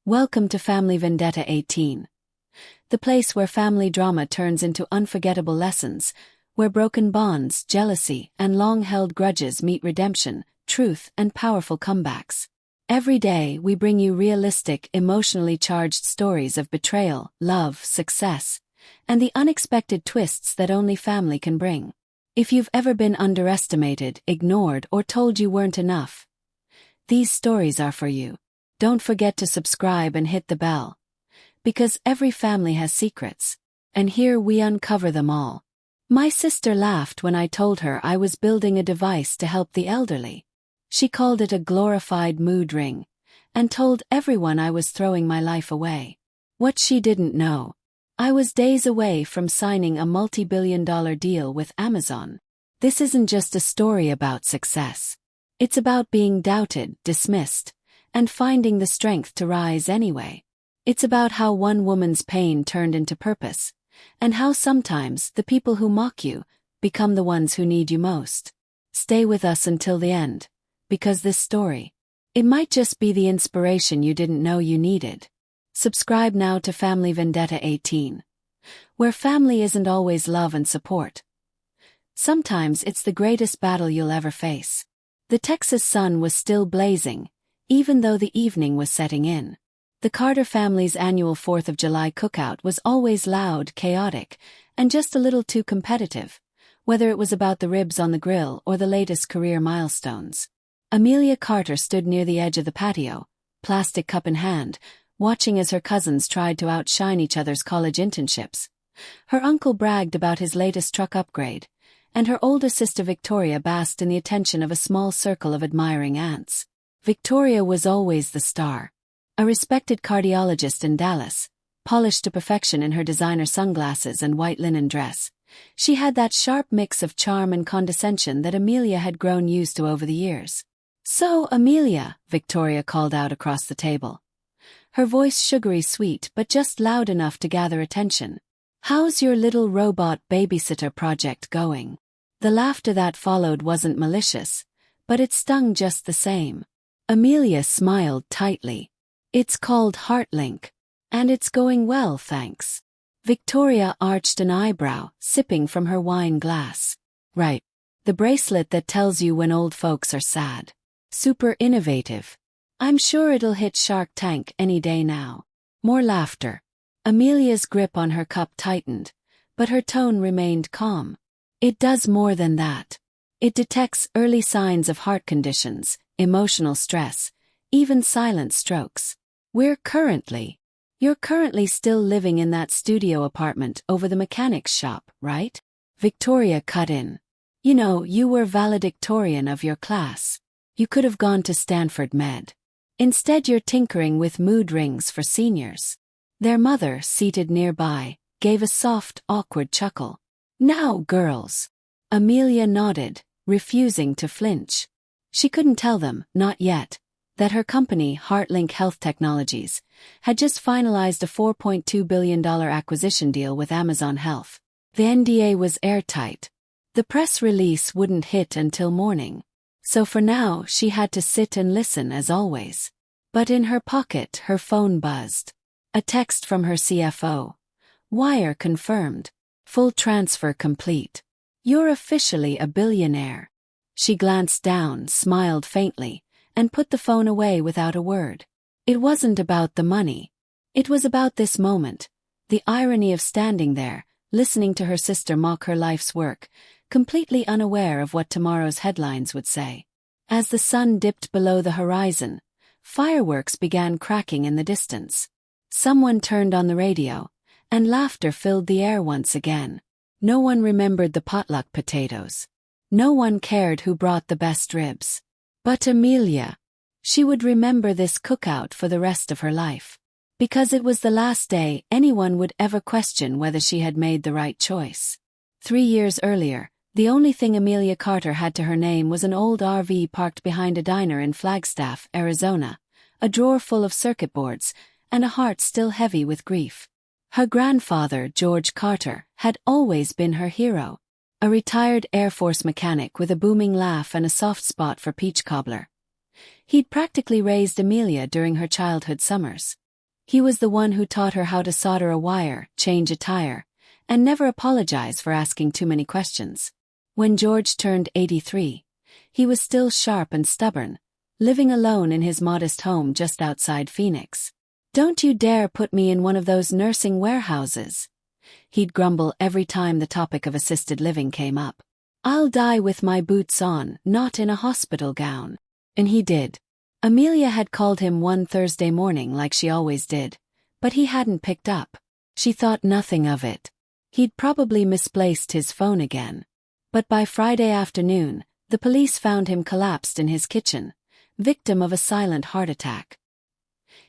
Welcome to Family Vendetta 18. The place where family drama turns into unforgettable lessons, where broken bonds, jealousy, and long-held grudges meet redemption, truth, and powerful comebacks. Every day, we bring you realistic, emotionally charged stories of betrayal, love, success, and the unexpected twists that only family can bring. If you've ever been underestimated, ignored, or told you weren't enough, these stories are for you. Don't forget to subscribe and hit the bell, because every family has secrets, and here we uncover them all. My sister laughed when I told her I was building a device to help the elderly. She called it a glorified mood ring, and told everyone I was throwing my life away. What she didn't know, I was days away from signing a multi-billion-dollar deal with Amazon. This isn't just a story about success. It's about being doubted, dismissed, and finding the strength to rise anyway. It's about how one woman's pain turned into purpose, and how sometimes the people who mock you become the ones who need you most. Stay with us until the end, because this story, it might just be the inspiration you didn't know you needed. Subscribe now to Family Vendetta 18, where family isn't always love and support. Sometimes it's the greatest battle you'll ever face. The Texas sun was still blazing, even though the evening was setting in. The Carter family's annual 4th of July cookout was always loud, chaotic, and just a little too competitive, whether it was about the ribs on the grill or the latest career milestones. Amelia Carter stood near the edge of the patio, plastic cup in hand, watching as her cousins tried to outshine each other's college internships. Her uncle bragged about his latest truck upgrade, and her older sister Victoria basked in the attention of a small circle of admiring aunts. Victoria was always the star. A respected cardiologist in Dallas, polished to perfection in her designer sunglasses and white linen dress, she had that sharp mix of charm and condescension that Amelia had grown used to over the years. "So, Amelia," Victoria called out across the table. Her voice sugary sweet but just loud enough to gather attention. "How's your little robot babysitter project going?" The laughter that followed wasn't malicious, but it stung just the same. Amelia smiled tightly. "It's called HeartLink, and it's going well, thanks." Victoria arched an eyebrow, sipping from her wine glass. "Right. The bracelet that tells you when old folks are sad. Super innovative. I'm sure it'll hit Shark Tank any day now." More laughter. Amelia's grip on her cup tightened, but her tone remained calm. "It does more than that. It detects early signs of heart conditions, emotional stress, even silent strokes. You're currently still living in that studio apartment over the mechanic's shop, right?" Victoria cut in. "You know, you were valedictorian of your class. You could have gone to Stanford Med. Instead you're tinkering with mood rings for seniors." Their mother, seated nearby, gave a soft, awkward chuckle. "Now, girls." Amelia nodded, refusing to flinch. She couldn't tell them, not yet, that her company, HeartLink Health Technologies, had just finalized a $4.2 billion acquisition deal with Amazon Health. The NDA was airtight. The press release wouldn't hit until morning. So for now, she had to sit and listen as always. But in her pocket, her phone buzzed. A text from her CFO. "Wire confirmed. Full transfer complete. You're officially a billionaire." She glanced down, smiled faintly, and put the phone away without a word. It wasn't about the money. It was about this moment, the irony of standing there, listening to her sister mock her life's work, completely unaware of what tomorrow's headlines would say. As the sun dipped below the horizon, fireworks began cracking in the distance. Someone turned on the radio, and laughter filled the air once again. No one remembered the potluck potatoes. No one cared who brought the best ribs. But Amelia. She would remember this cookout for the rest of her life. Because it was the last day anyone would ever question whether she had made the right choice. 3 years earlier, the only thing Amelia Carter had to her name was an old RV parked behind a diner in Flagstaff, Arizona, a drawer full of circuit boards, and a heart still heavy with grief. Her grandfather, George Carter, had always been her hero. A retired Air Force mechanic with a booming laugh and a soft spot for peach cobbler. He'd practically raised Amelia during her childhood summers. He was the one who taught her how to solder a wire, change a tire, and never apologize for asking too many questions. When George turned 83, he was still sharp and stubborn, living alone in his modest home just outside Phoenix. "Don't you dare put me in one of those nursing warehouses," he'd grumble every time the topic of assisted living came up. "I'll die with my boots on, not in a hospital gown." And he did. Amelia had called him one Thursday morning like she always did, but he hadn't picked up. She thought nothing of it. He'd probably misplaced his phone again. But by Friday afternoon, the police found him collapsed in his kitchen, victim of a silent heart attack.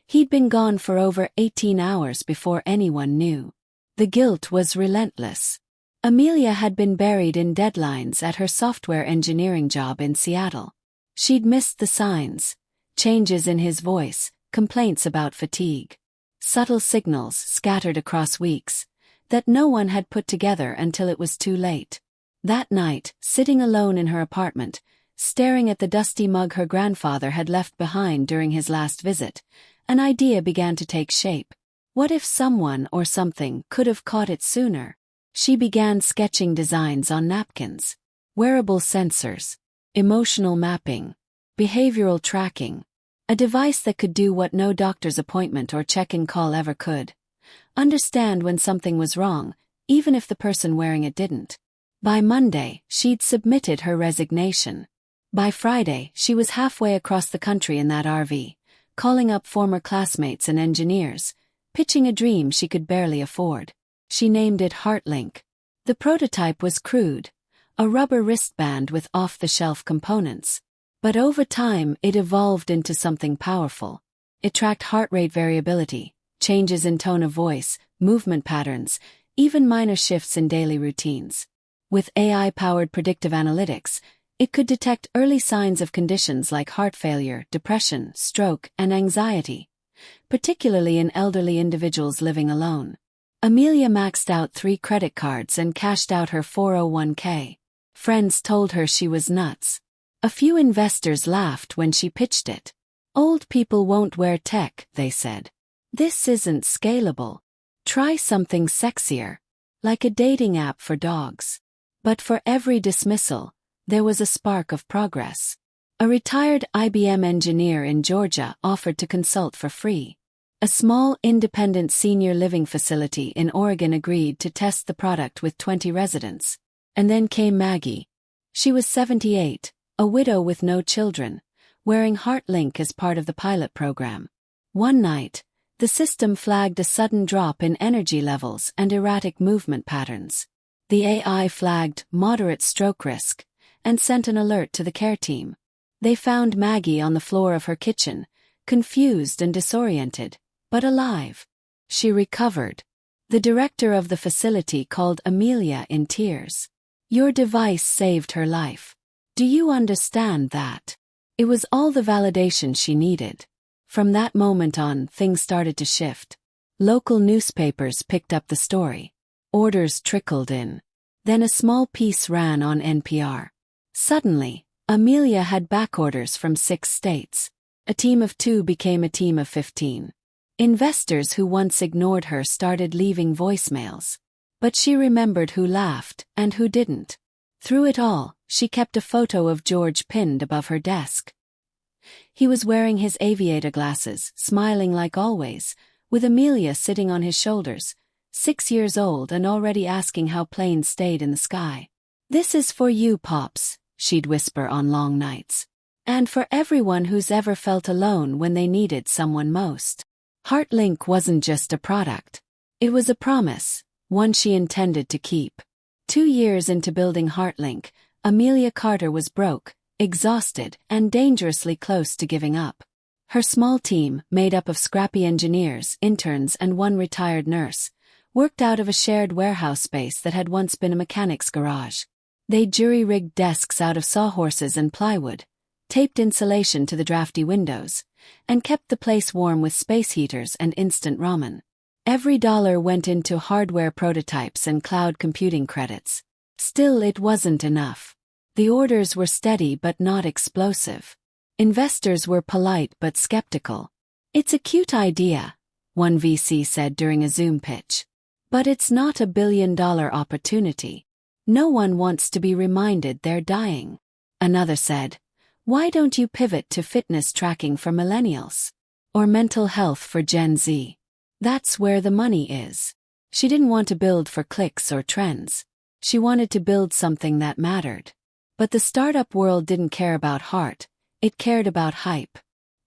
He'd been gone for over 18 hours before anyone knew. The guilt was relentless. Amelia had been buried in deadlines at her software engineering job in Seattle. She'd missed the signs, changes in his voice, complaints about fatigue. Subtle signals scattered across weeks that no one had put together until it was too late. That night, sitting alone in her apartment, staring at the dusty mug her grandfather had left behind during his last visit, an idea began to take shape. What if someone or something could have caught it sooner? She began sketching designs on napkins. Wearable sensors, emotional mapping, behavioral tracking. A device that could do what no doctor's appointment or check-in call ever could. Understand when something was wrong, even if the person wearing it didn't. By Monday, she'd submitted her resignation. By Friday, she was halfway across the country in that RV, calling up former classmates and engineers, pitching a dream she could barely afford. She named it HeartLink. The prototype was crude, a rubber wristband with off-the-shelf components. But over time, it evolved into something powerful. It tracked heart rate variability, changes in tone of voice, movement patterns, even minor shifts in daily routines. With AI-powered predictive analytics, it could detect early signs of conditions like heart failure, depression, stroke, and anxiety, particularly in elderly individuals living alone. Amelia maxed out 3 credit cards and cashed out her 401k. Friends told her she was nuts. A few investors laughed when she pitched it. "Old people won't wear tech," they said. "This isn't scalable. Try something sexier, like a dating app for dogs." But for every dismissal, there was a spark of progress. A retired IBM engineer in Georgia offered to consult for free. A small independent senior living facility in Oregon agreed to test the product with 20 residents. And then came Maggie. She was 78. A widow with no children, wearing HeartLink as part of the pilot program. One night, the system flagged a sudden drop in energy levels and erratic movement patterns. The AI flagged moderate stroke risk and sent an alert to the care team. They found Maggie on the floor of her kitchen, confused and disoriented, but alive. She recovered. The director of the facility called Amelia in tears. "Your device saved her life. Do you understand that?" It was all the validation she needed. From that moment on, things started to shift. Local newspapers picked up the story. Orders trickled in. Then a small piece ran on NPR. Suddenly, Amelia had backorders from 6 states. A team of 2 became a team of 15. Investors who once ignored her started leaving voicemails. But she remembered who laughed and who didn't. Through it all, she kept a photo of George pinned above her desk. He was wearing his aviator glasses, smiling like always, with Amelia sitting on his shoulders, 6 years old and already asking how planes stayed in the sky. "This is for you, Pops," she'd whisper on long nights. "And for everyone who's ever felt alone when they needed someone most." HeartLink wasn't just a product. It was a promise, one she intended to keep. 2 years into building HeartLink, Amelia Carter was broke, exhausted, and dangerously close to giving up. Her small team, made up of scrappy engineers, interns, and 1 retired nurse, worked out of a shared warehouse space that had once been a mechanic's garage. They jury-rigged desks out of sawhorses and plywood, taped insulation to the drafty windows, and kept the place warm with space heaters and instant ramen. Every dollar went into hardware prototypes and cloud computing credits. Still, it wasn't enough. The orders were steady but not explosive. Investors were polite but skeptical. "It's a cute idea," one VC said during a Zoom pitch. But it's not a billion-dollar opportunity. No one wants to be reminded they're dying. Another said, why don't you pivot to fitness tracking for millennials? Or mental health for Gen Z? That's where the money is. She didn't want to build for clicks or trends. She wanted to build something that mattered. But the startup world didn't care about heart, it cared about hype.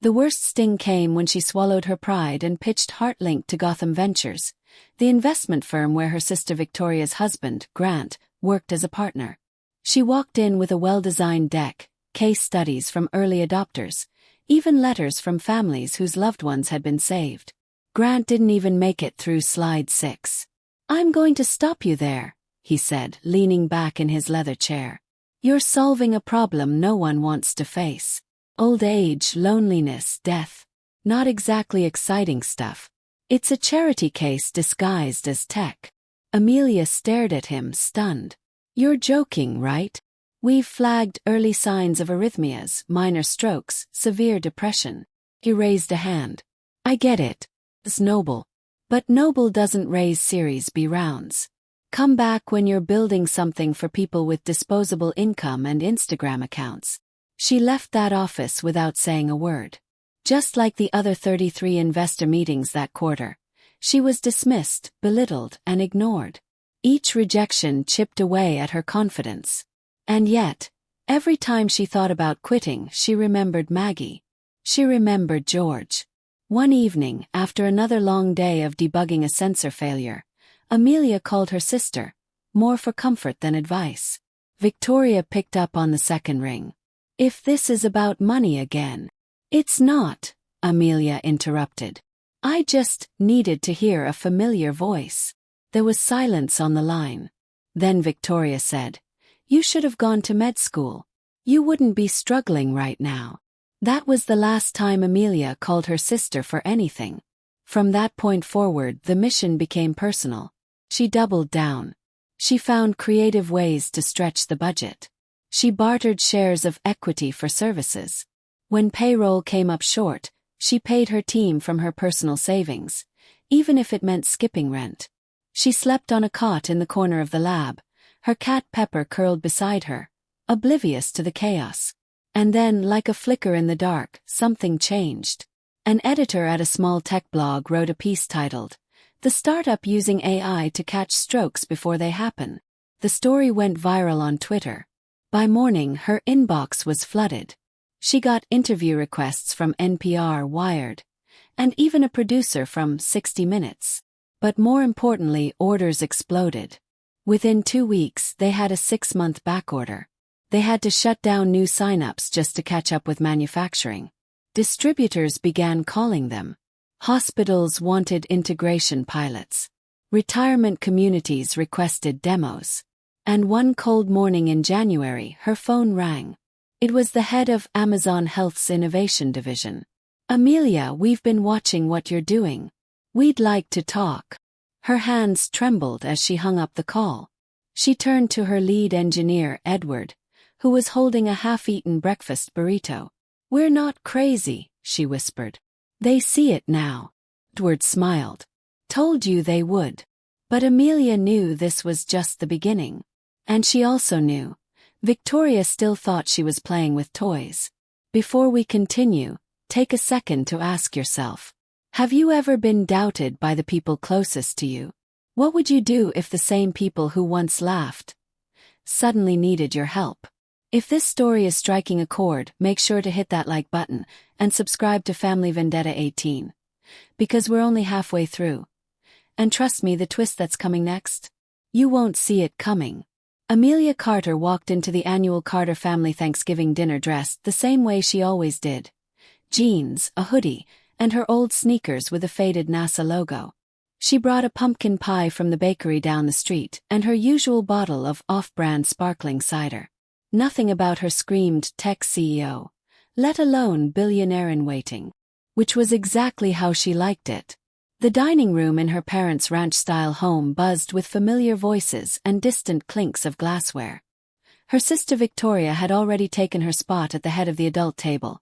The worst sting came when she swallowed her pride and pitched HeartLink to Gotham Ventures, the investment firm where her sister Victoria's husband, Grant, worked as a partner. She walked in with a well-designed deck, case studies from early adopters, even letters from families whose loved ones had been saved. Grant didn't even make it through slide 6. I'm going to stop you there, he said, leaning back in his leather chair. You're solving a problem no one wants to face. Old age, loneliness, death. Not exactly exciting stuff. It's a charity case disguised as tech. Amelia stared at him, stunned. You're joking, right? We've flagged early signs of arrhythmias, minor strokes, severe depression. He raised a hand. I get it. It's noble. But noble doesn't raise Series B rounds. Come back when you're building something for people with disposable income and Instagram accounts. She left that office without saying a word. Just like the other 33 investor meetings that quarter, she was dismissed, belittled, and ignored. Each rejection chipped away at her confidence. And yet, every time she thought about quitting, she remembered Maggie. She remembered George. One evening, after another long day of debugging a sensor failure, Amelia called her sister, more for comfort than advice. Victoria picked up on the second ring. If this is about money again. It's not, Amelia interrupted. I just needed to hear a familiar voice. There was silence on the line. Then Victoria said, you should have gone to med school. You wouldn't be struggling right now. That was the last time Amelia called her sister for anything. From that point forward, the mission became personal. She doubled down. She found creative ways to stretch the budget. She bartered shares of equity for services. When payroll came up short, she paid her team from her personal savings, even if it meant skipping rent. She slept on a cot in the corner of the lab, her cat Pepper curled beside her, oblivious to the chaos. And then, like a flicker in the dark, something changed. An editor at a small tech blog wrote a piece titled, "The Startup Using AI to Catch Strokes Before They Happen." The story went viral on Twitter. By morning, her inbox was flooded. She got interview requests from NPR, Wired, and even a producer from 60 Minutes. But more importantly, orders exploded. Within 2 weeks, they had a 6-month backorder. They had to shut down new signups just to catch up with manufacturing. Distributors began calling them. Hospitals wanted integration pilots. Retirement communities requested demos. And one cold morning in January, her phone rang. It was the head of Amazon Health's innovation division. "Amelia, we've been watching what you're doing. We'd like to talk." Her hands trembled as she hung up the call. She turned to her lead engineer, Edward, who was holding a half-eaten breakfast burrito. "We're not crazy," she whispered. "They see it now." Edward smiled. "Told you they would." But Amelia knew this was just the beginning. And she also knew Victoria still thought she was playing with toys. Before we continue, take a second to ask yourself, have you ever been doubted by the people closest to you? What would you do if the same people who once laughed suddenly needed your help? If this story is striking a chord, make sure to hit that like button and subscribe to Family Vendetta 18. Because we're only halfway through. And trust me, the twist that's coming next, you won't see it coming. Amelia Carter walked into the annual Carter family Thanksgiving dinner dressed the same way she always did. Jeans, a hoodie, and her old sneakers with a faded NASA logo. She brought a pumpkin pie from the bakery down the street and her usual bottle of off-brand sparkling cider. Nothing about her screamed tech CEO, let alone billionaire-in-waiting. Which was exactly how she liked it. The dining room in her parents' ranch-style home buzzed with familiar voices and distant clinks of glassware. Her sister Victoria had already taken her spot at the head of the adult table,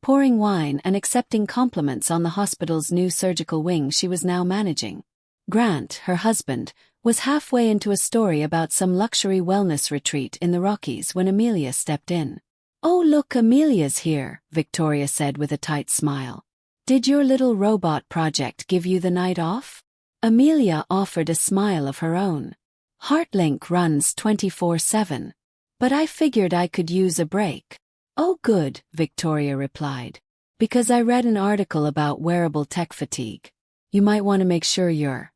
pouring wine and accepting compliments on the hospital's new surgical wing she was now managing. Grant, her husband, was halfway into a story about some luxury wellness retreat in the Rockies when Amelia stepped in. "Oh look, Amelia's here," Victoria said with a tight smile. "Did your little robot project give you the night off?" Amelia offered a smile of her own. "HeartLink runs 24/7. But I figured I could use a break." "Oh good," Victoria replied. "Because I read an article about wearable tech fatigue. You might want to make sure you're—"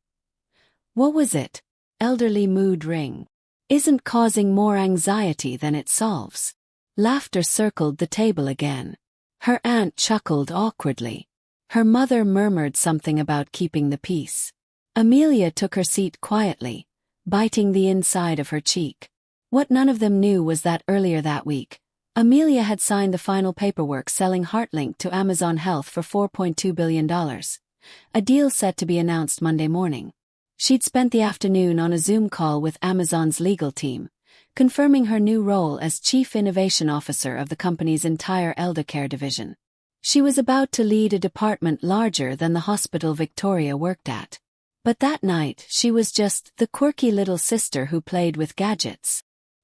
What was it? Elderly mood ring. "Isn't causing more anxiety than it solves." Laughter circled the table again. Her aunt chuckled awkwardly. Her mother murmured something about keeping the peace. Amelia took her seat quietly, biting the inside of her cheek. What none of them knew was that earlier that week, Amelia had signed the final paperwork selling HeartLink to Amazon Health for $4.2 billion. A deal set to be announced Monday morning. She'd spent the afternoon on a Zoom call with Amazon's legal team, confirming her new role as Chief Innovation Officer of the company's entire eldercare division. She was about to lead a department larger than the hospital Victoria worked at. But that night she was just the quirky little sister who played with gadgets.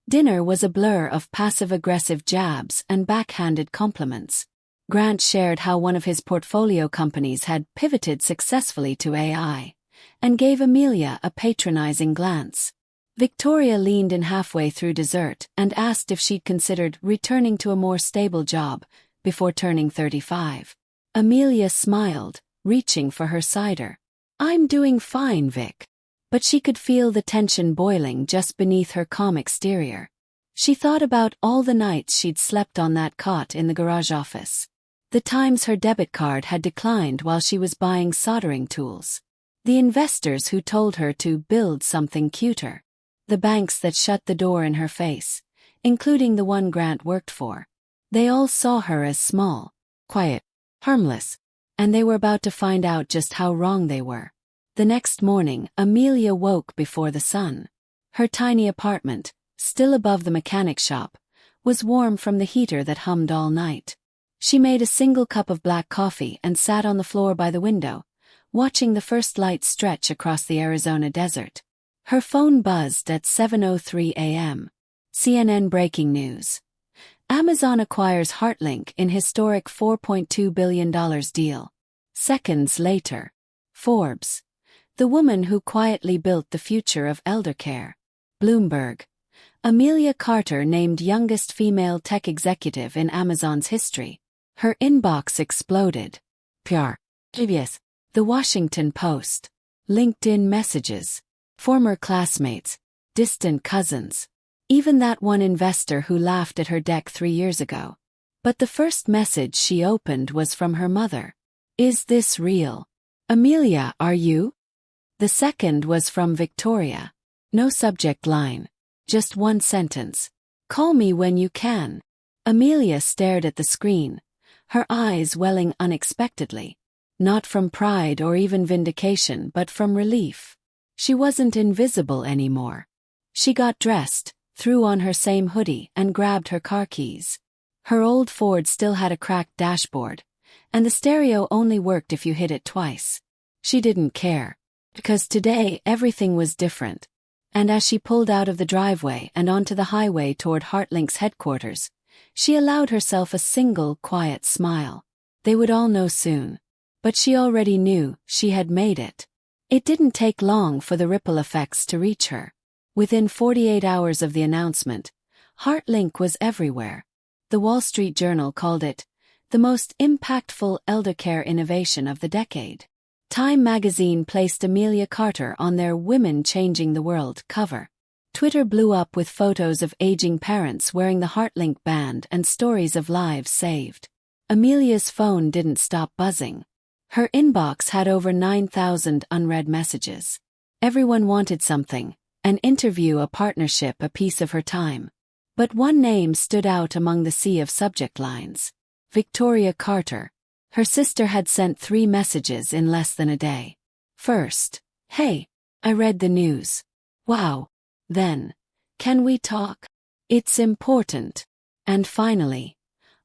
Dinner was a blur of passive-aggressive jabs and backhanded compliments. Grant shared how one of his portfolio companies had pivoted successfully to AI, and gave Amelia a patronizing glance. Victoria leaned in halfway through dessert and asked if she'd considered returning to a more stable job before turning 35. Amelia smiled, reaching for her cider. "I'm doing fine, Vic." But she could feel the tension boiling just beneath her calm exterior. She thought about all the nights she'd slept on that cot in the garage office. The times her debit card had declined while she was buying soldering tools. The investors who told her to build something cuter. The banks that shut the door in her face, including the one Grant worked for. They all saw her as small, quiet, harmless, and they were about to find out just how wrong they were. The next morning, Amelia woke before the sun. Her tiny apartment, still above the mechanic shop, was warm from the heater that hummed all night. She made a single cup of black coffee and sat on the floor by the window, watching the first light stretch across the Arizona desert. Her phone buzzed at 7:03 a.m. CNN breaking news. Amazon acquires HeartLink in historic $4.2 billion deal. Seconds later. Forbes. The woman who quietly built the future of eldercare. Bloomberg. Amelia Carter named youngest female tech executive in Amazon's history. Her inbox exploded. PR. PBS. The Washington Post. LinkedIn messages. Former classmates. Distant cousins. Even that one investor who laughed at her deck 3 years ago. But the first message she opened was from her mother. "Is this real? Amelia, are you?" The second was from Victoria. No subject line. Just one sentence. "Call me when you can." Amelia stared at the screen, her eyes welling unexpectedly. Not from pride or even vindication but from relief. She wasn't invisible anymore. She got dressed, threw on her same hoodie and grabbed her car keys. Her old Ford still had a cracked dashboard, and the stereo only worked if you hit it twice. She didn't care. Because today everything was different. And as she pulled out of the driveway and onto the highway toward HeartLink's headquarters, she allowed herself a single quiet smile. They would all know soon. But she already knew she had made it. It didn't take long for the ripple effects to reach her. Within 48 hours of the announcement, HeartLink was everywhere. The Wall Street Journal called it the most impactful eldercare innovation of the decade. Time magazine placed Amelia Carter on their Women Changing the World cover. Twitter blew up with photos of aging parents wearing the HeartLink band and stories of lives saved. Amelia's phone didn't stop buzzing. Her inbox had over 9,000 unread messages. Everyone wanted something, an interview, a partnership, a piece of her time. But one name stood out among the sea of subject lines. Victoria Carter. Her sister had sent 3 messages in less than a day. First, "Hey, I read the news. Wow." Then, "Can we talk? It's important." And finally,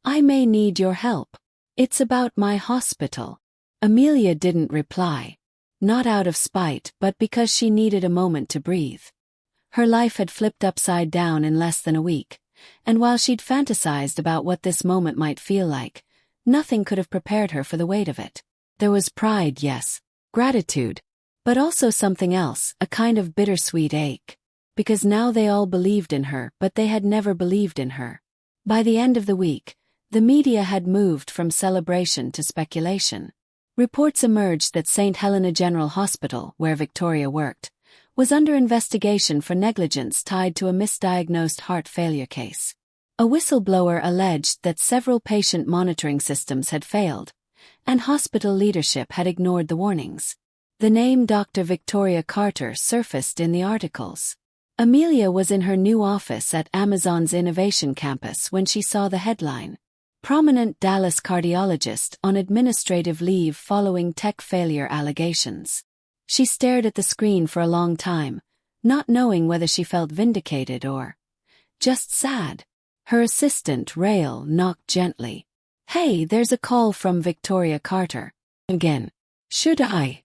"I may need your help." It's about my hospital. Amelia didn't reply. Not out of spite, but because she needed a moment to breathe. Her life had flipped upside down in less than a week, and while she'd fantasized about what this moment might feel like, nothing could have prepared her for the weight of it. There was pride, yes, gratitude, but also something else, a kind of bittersweet ache. Because now they all believed in her, but they had never believed in her. By the end of the week, the media had moved from celebration to speculation. Reports emerged that St. Helena General Hospital, where Victoria worked, was under investigation for negligence tied to a misdiagnosed heart failure case. A whistleblower alleged that several patient monitoring systems had failed, and hospital leadership had ignored the warnings. The name Dr. Victoria Carter surfaced in the articles. Amelia was in her new office at Amazon's Innovation campus when she saw the headline. Prominent Dallas cardiologist on administrative leave following tech failure allegations. She stared at the screen for a long time, not knowing whether she felt vindicated or just sad. Her assistant, Rael, knocked gently. "Hey, there's a call from Victoria Carter." "Again. Should I?"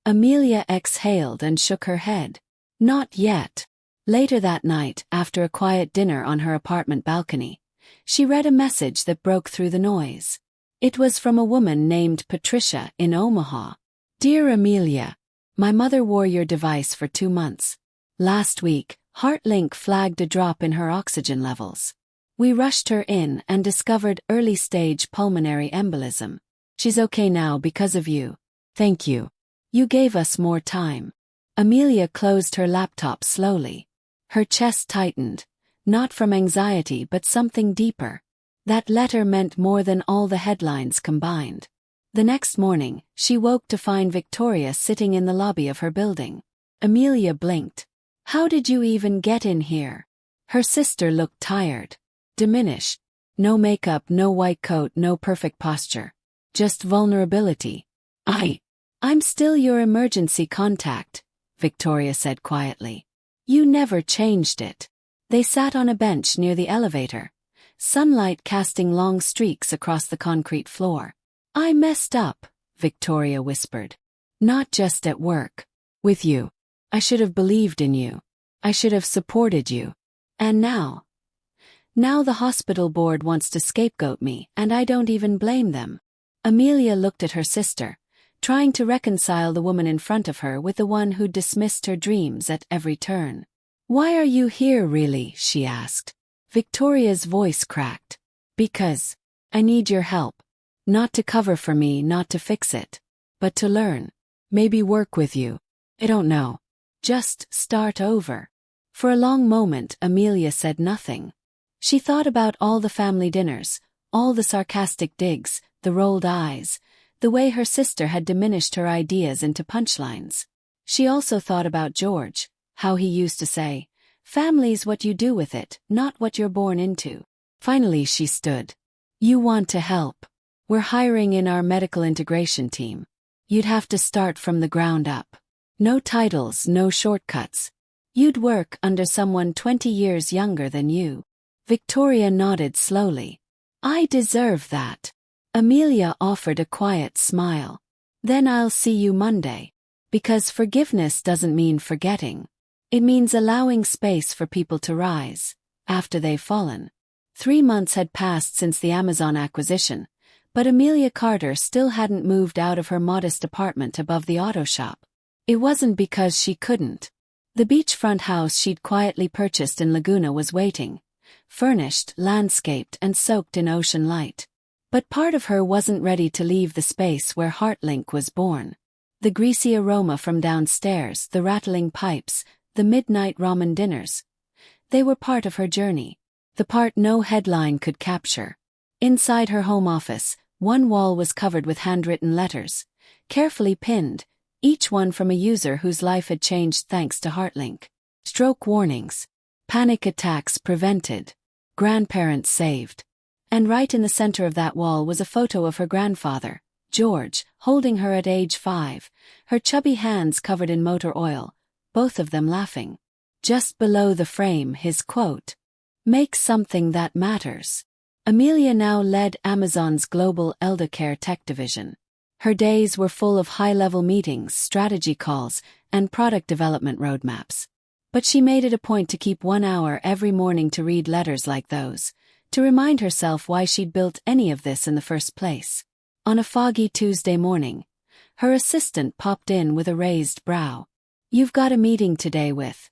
Amelia exhaled and shook her head. "Not yet." Later that night, after a quiet dinner on her apartment balcony, she read a message that broke through the noise. It was from a woman named Patricia in Omaha. "Dear Amelia, my mother wore your device for 2 months. Last week, HeartLink flagged a drop in her oxygen levels. We rushed her in and discovered early-stage pulmonary embolism. She's okay now because of you. Thank you. You gave us more time." Amelia closed her laptop slowly. Her chest tightened, not from anxiety but something deeper. That letter meant more than all the headlines combined. The next morning, she woke to find Victoria sitting in the lobby of her building. Amelia blinked. "How did you even get in here?" Her sister looked tired. Diminished. No makeup, no white coat, no perfect posture. Just vulnerability. I'm still your emergency contact," Victoria said quietly. "You never changed it." They sat on a bench near the elevator, sunlight casting long streaks across the concrete floor. "I messed up," Victoria whispered. "Not just at work. With you. I should have believed in you. I should have supported you. And now the hospital board wants to scapegoat me, and I don't even blame them." Amelia looked at her sister, trying to reconcile the woman in front of her with the one who dismissed her dreams at every turn. "Why are you here really?" she asked. Victoria's voice cracked. "Because I need your help. Not to cover for me, not to fix it, but to learn. Maybe work with you. I don't know. Just start over." For a long moment, Amelia said nothing. She thought about all the family dinners, all the sarcastic digs, the rolled eyes, the way her sister had diminished her ideas into punchlines. She also thought about George, how he used to say, "Family's what you do with it, not what you're born into." Finally she stood. "You want to help? We're hiring in our medical integration team. You'd have to start from the ground up. No titles, no shortcuts. You'd work under someone 20 years younger than you." Victoria nodded slowly. "I deserve that." Amelia offered a quiet smile. "Then I'll see you Monday." Because forgiveness doesn't mean forgetting. It means allowing space for people to rise, after they've fallen. 3 months had passed since the Amazon acquisition, but Amelia Carter still hadn't moved out of her modest apartment above the auto shop. It wasn't because she couldn't. The beachfront house she'd quietly purchased in Laguna was waiting, furnished, landscaped, and soaked in ocean light. But part of her wasn't ready to leave the space where HeartLink was born. The greasy aroma from downstairs, the rattling pipes, the midnight ramen dinners. They were part of her journey. The part no headline could capture. Inside her home office, one wall was covered with handwritten letters, carefully pinned, each one from a user whose life had changed thanks to HeartLink. Stroke warnings. Panic attacks prevented. Grandparents saved. And right in the center of that wall was a photo of her grandfather, George, holding her at age 5, her chubby hands covered in motor oil, both of them laughing. Just below the frame, his quote, "Make something that matters." Amelia now led Amazon's global eldercare tech division. Her days were full of high-level meetings, strategy calls, and product development roadmaps. But she made it a point to keep 1 hour every morning to read letters like those, to remind herself why she'd built any of this in the first place. On a foggy Tuesday morning, her assistant popped in with a raised brow. "You've got a meeting today with..."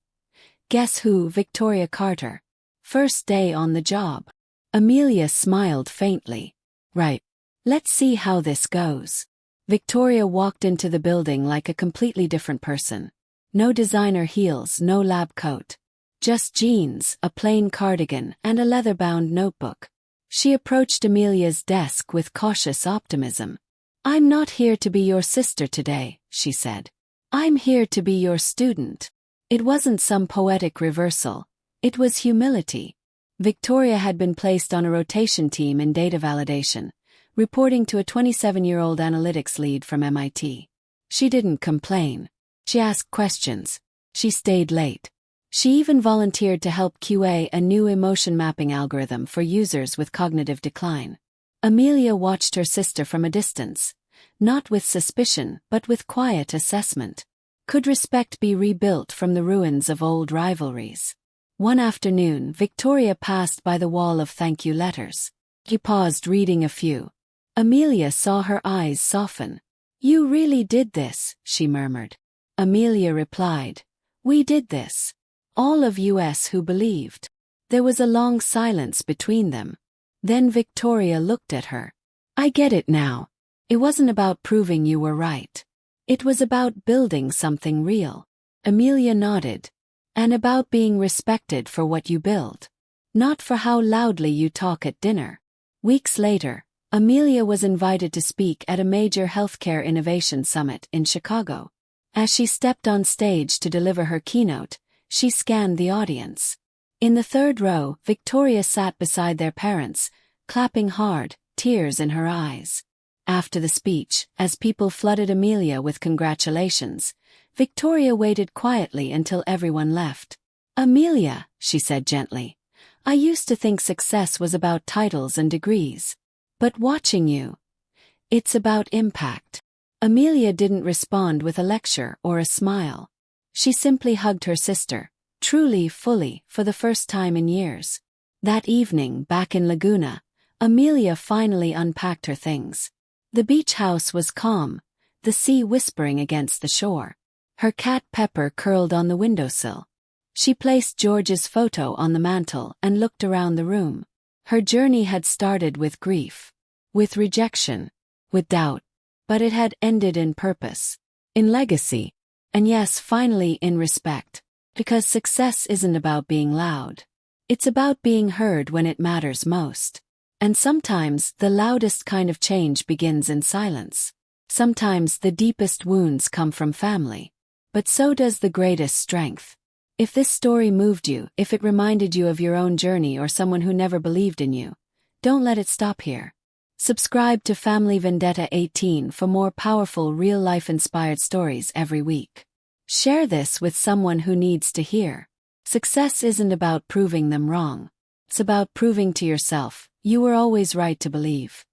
"Guess who? Victoria Carter. First day on the job." Amelia smiled faintly. "Right. Let's see how this goes." Victoria walked into the building like a completely different person. No designer heels, no lab coat. Just jeans, a plain cardigan, and a leather-bound notebook. She approached Amelia's desk with cautious optimism. "I'm not here to be your sister today," she said. "I'm here to be your student." It wasn't some poetic reversal. It was humility. Victoria had been placed on a rotation team in data validation, reporting to a 27-year-old analytics lead from MIT. She didn't complain. She asked questions. She stayed late. She even volunteered to help QA a new emotion mapping algorithm for users with cognitive decline. Amelia watched her sister from a distance, not with suspicion but with quiet assessment. Could respect be rebuilt from the ruins of old rivalries? One afternoon, Victoria passed by the wall of thank you letters. She paused, reading a few. Amelia saw her eyes soften. "You really did this," she murmured. Amelia replied, "We did this. All of us who believed." There was a long silence between them. Then Victoria looked at her. "I get it now. It wasn't about proving you were right. It was about building something real." Amelia nodded. "And about being respected for what you build. Not for how loudly you talk at dinner." Weeks later, Amelia was invited to speak at a major healthcare innovation summit in Chicago. As she stepped on stage to deliver her keynote, she scanned the audience. In the third row, Victoria sat beside their parents, clapping hard, tears in her eyes. After the speech, as people flooded Amelia with congratulations, Victoria waited quietly until everyone left. "Amelia," she said gently, "I used to think success was about titles and degrees. But watching you, it's about impact." Amelia didn't respond with a lecture or a smile. She simply hugged her sister, truly, fully, for the first time in years. That evening, back in Laguna, Amelia finally unpacked her things. The beach house was calm, the sea whispering against the shore. Her cat Pepper curled on the windowsill. She placed George's photo on the mantel and looked around the room. Her journey had started with grief, with rejection, with doubt. But it had ended in purpose, in legacy, and yes, finally in respect. Because success isn't about being loud. It's about being heard when it matters most. And sometimes the loudest kind of change begins in silence. Sometimes the deepest wounds come from family. But so does the greatest strength. If this story moved you, if it reminded you of your own journey or someone who never believed in you, don't let it stop here. Subscribe to Family Vendetta 18 for more powerful real-life inspired stories every week. Share this with someone who needs to hear. Success isn't about proving them wrong. It's about proving to yourself, you were always right to believe.